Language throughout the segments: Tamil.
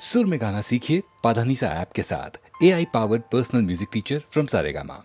सुर में गाना सीखिए पाधानीसा ऐप के साथ। AI powered personal music teacher from Saregama.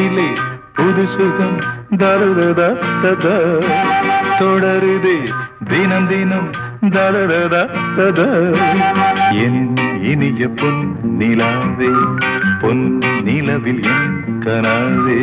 நினைவிலே புது சுகம் தருததா தொடருதே தினம் தினம் தருததா என் இனிய பொன் நிலாவே பொன் நிலவில் என் கனாவே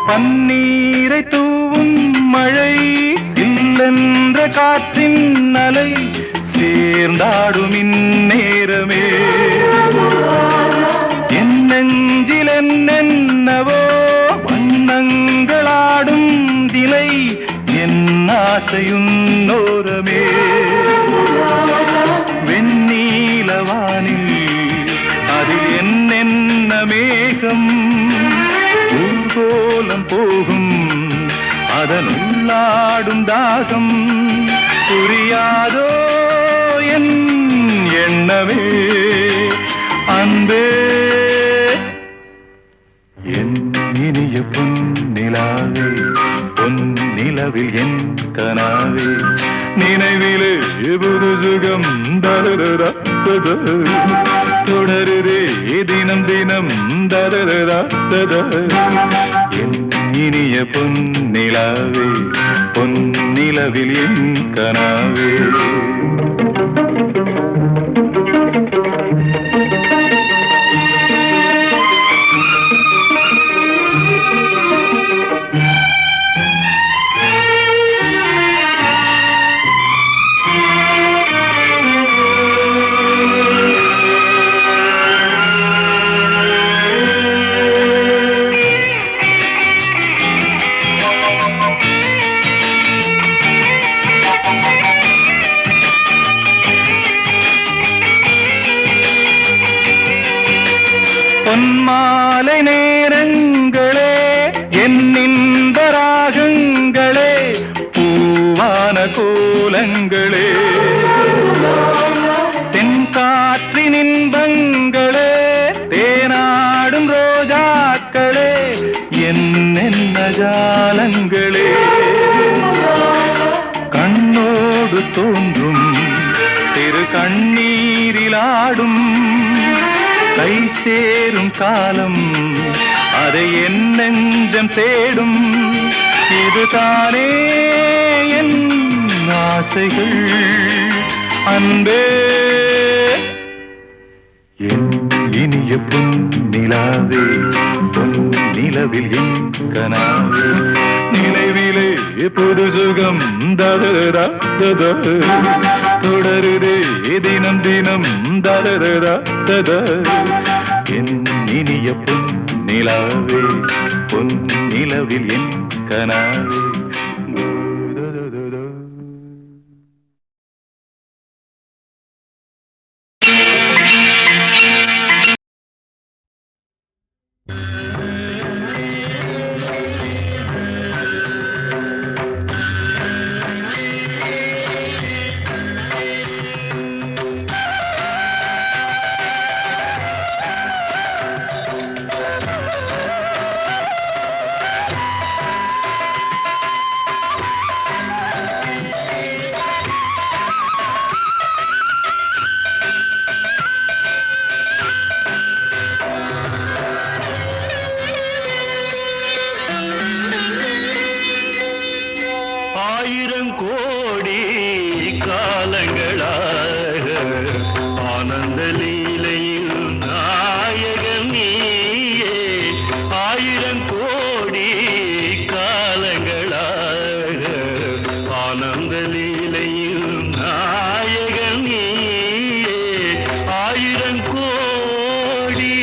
பன்னீரை தூவும் மழை சில்லென்ற காற்றின் அலை சேர்ந்தாடும் இந்நேரமே என் நெஞ்சில் என்னென்னவோ வண்ணங்களாடும் திலை என் ஆசையும் நோரமே வெண்ணீலவானில் அதில் என்னென்ன மேகம் ஊர்கோலம் போகும் அதனுள்ளாடும் தாகம் புரியாதோ என் எண்ணமே அன்பே என் இனிய பொன் நிலாவே பொன் நிலவில் என் கனாவே நினைவிலே புது சுகம் தருதா தொடருதே தினம் தினம் தருதா என் இனிய பொன் நிலாவே பொன் நிலவில் என் கனாவே பொன்மாலை நேரங்களே என்னிந்த ராகங்களே பூவான கோலங்களே தென்காற்றின் இன்பங்களே தேனாடும் ரோஜாக்களே என்னென்ன ஜாலங்களே கண்ணோடு தோன்றும் சிறு கண்ணீரிலாடும் கை சேரும் காலம் அதை என் நெஞ்சம் தேடும் இதுதானே என் ஆசைகள் அன்பே என் இனிய பொன் நிலாவே பொன் நிலவில் என் கனாவே நினைவிலே புது சுகம் தருதா தொடருதே தினம் தினம் தருதா என் இனிய பொன் நிலாவே பொன் நிலவில் என் கனாவே ஆயிரம் கோடி காலங்களாக ஆனந்த லீலையில் நாயகன் நீயே ஆயிரம் கோடி காலங்களாக ஆனந்த லீலையில் நாயகன் நீயே ஆயிரம் கோடி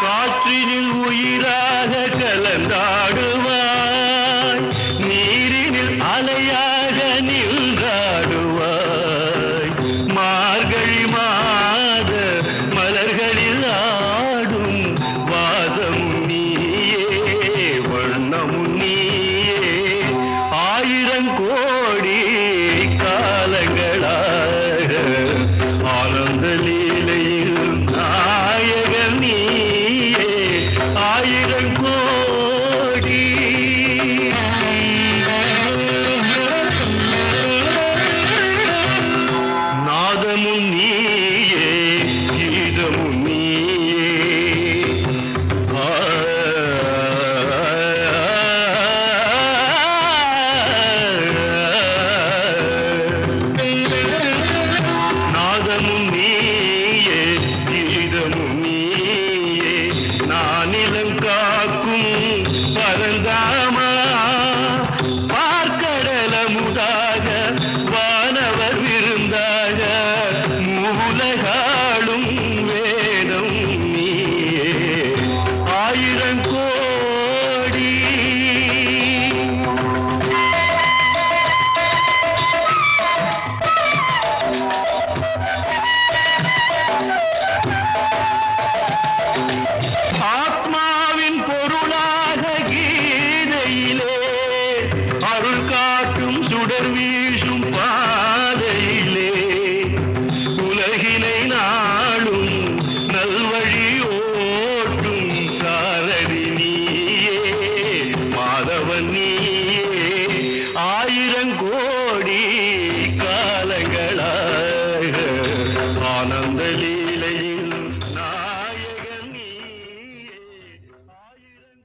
காற்றினில் உயிராக கலந்தாடுவாய், நீரினில் அலையாக நின்றாடுவாய். மார்கழி மாத மலர்களில் ஆடும் வாசமும் நீயே, வண்ணமும் நீயே. ஆயிரம் கோடி காலங்களாக ஆனந்த லீலையில் நாயகன் நீயே. ஆயிரம் கோடி நாதமும் நீயே, கீதமும் நீயே. நாதமும் நீயே, கீதமும் நீயே. நானிலம் காக்கும் பரந்தாமா, பார்க்கடலமுதாக வானவர் விருந்தாக மூலகாளும் வேதம் நீயே. ஆயிரம் கோடி ஆத்மாவின் பொருளாக கீதையிலே அருள் காட்டும் சுடர் வீசும் பாதையிலே உலகினை நாளும் நல்வழி ஓட்டும் சாரதி நீயே, மாதவன் நீயே. ஆயிரம் கோடி காலங்களாக ஆனந்த லீலையில் நாயகன் நீயே. ஆயிரம்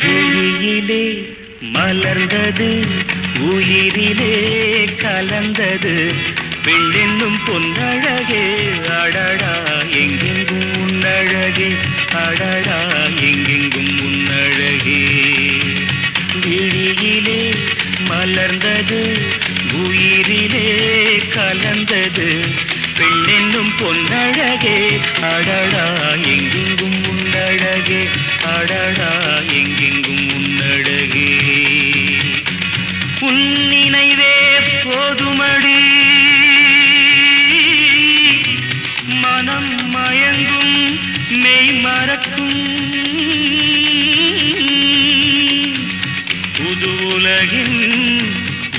விழியிலே மலர்ந்தது, உயிரிலே கலந்தது பெண்ணென்னும் பொன்னழகே. அடடா எங்கெங்கும் உன்னழகே, அடடா எங்கெங்கும் உன்னழகே. விழியிலே மலர்ந்தது, உயிரிலே கலந்தது பெண்ணென்னும் பொன்னழகே. அடடா எங்கெங்கும் உன்னழகே, அடடா எங்கெங்கும் உன்னழகே. உன் நினைவே போதுமடி, மனம் மயங்கும் மெய் மறக்கும் புது உலகின்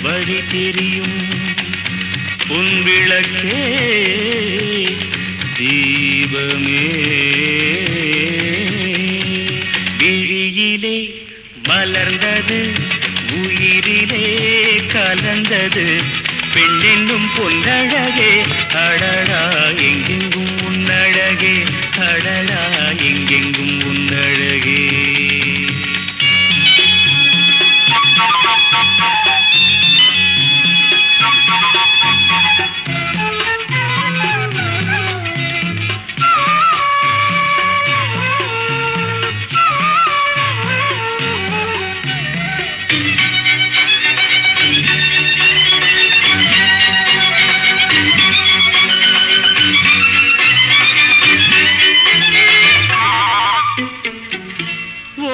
வழி தெரியும். உன் விளக்கே தீபமே. விழியிலே மலர்ந்தது, உயிரிலே கலந்தது பெண்ணென்னும் பொன்னழகே. அடடா எங்கெங்கும் உன்னழகே, அடடா எங்கெங்கும் உன்னழகே.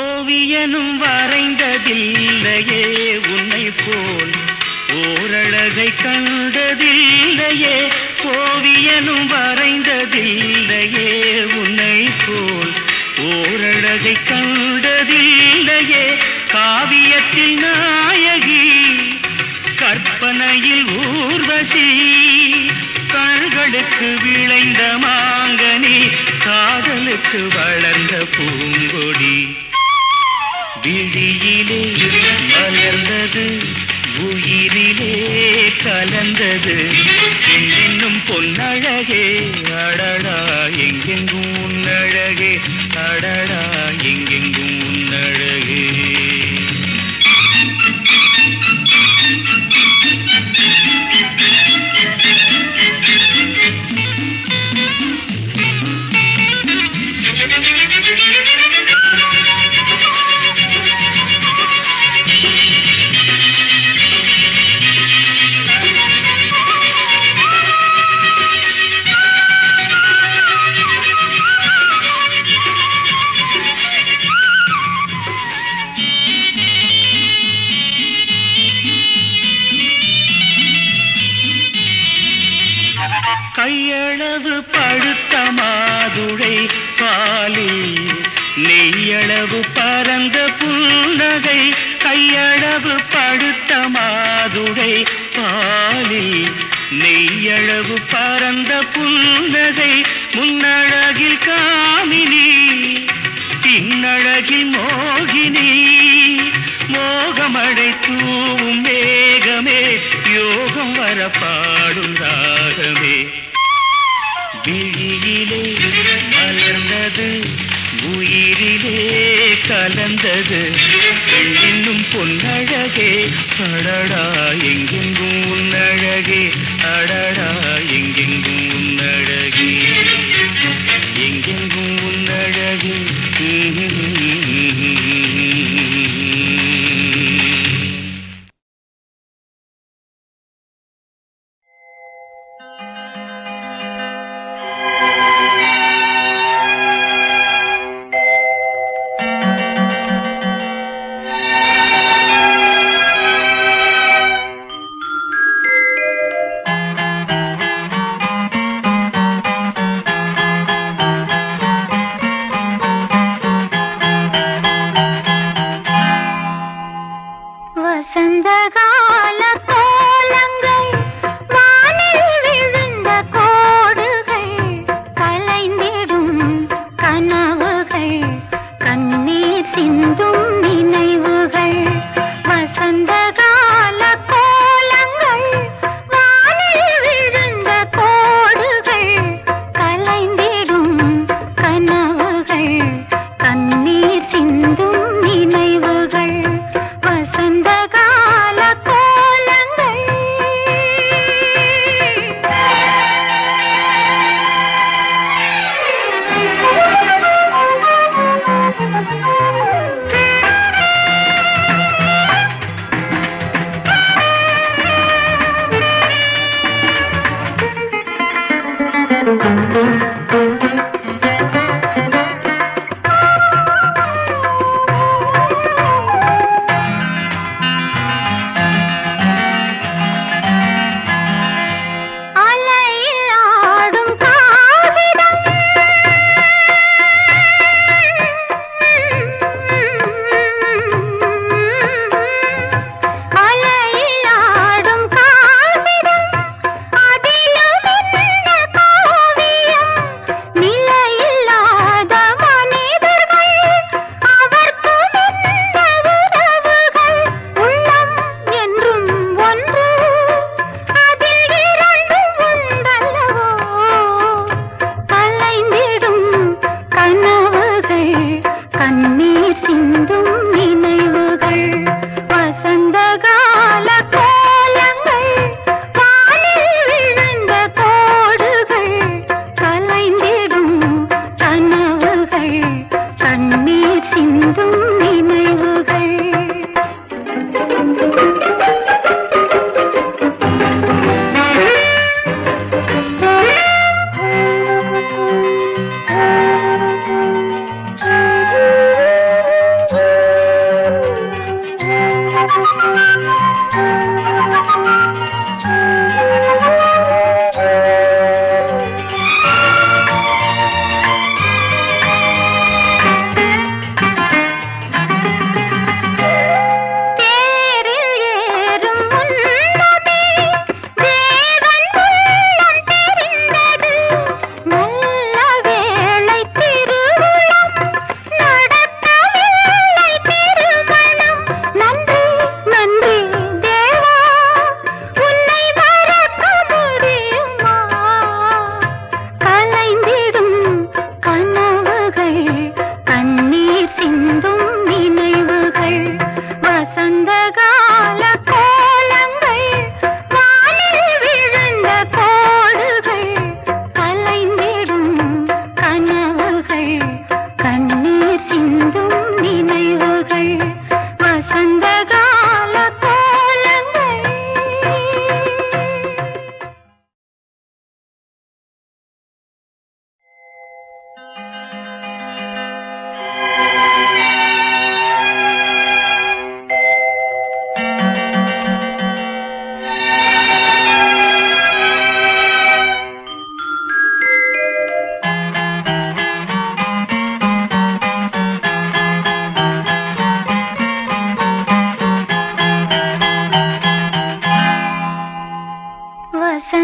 ஓவியனும் வரைந்ததில்லையே உன்னை போல் ஓரழகை கண்டதில்லையே. ஓவியனும் வரைந்ததில்லையே உன்னை போல் ஓரழகை கண்டதில்லையே. காவியத்தில் நாயகி, கற்பனையில் ஊர்வசி, கண்களுக்கு விளைந்த மாங்கனி, காதலுக்கு வளர்ந்த பூங்கொடி. விழியிலே மலர்ந்தது, உயிரிலே கலந்தது என்னும் பொன்னழகே. அடடா எங்கெங்கும் உன்னழகே, அடடா எங்கெங்கும் உன்னழகே. கையளவு படுத்த மாதுளை பாலில் நெய்யளவு பரந்த புன்னகை. கையளவு படுத்த மாதுளை பாலில் நெய்யளவு பரந்த புன்னகை. முன்னழகில் காமினி பின்னழகில் மோகினி. மோகமடை தூவும் மேகமே யோகம் வர பாடும் ராகமே. விழியிலே மலர்ந்தது உயிரிலே கலந்தது இன்னும் பொன்னழகே. அடடா எங்கெங்கும் உன்னழகே. அடடா எங்கெங்கும் உன்னழகே. எங்கெங்கும் உன்னழகே.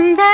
அந்த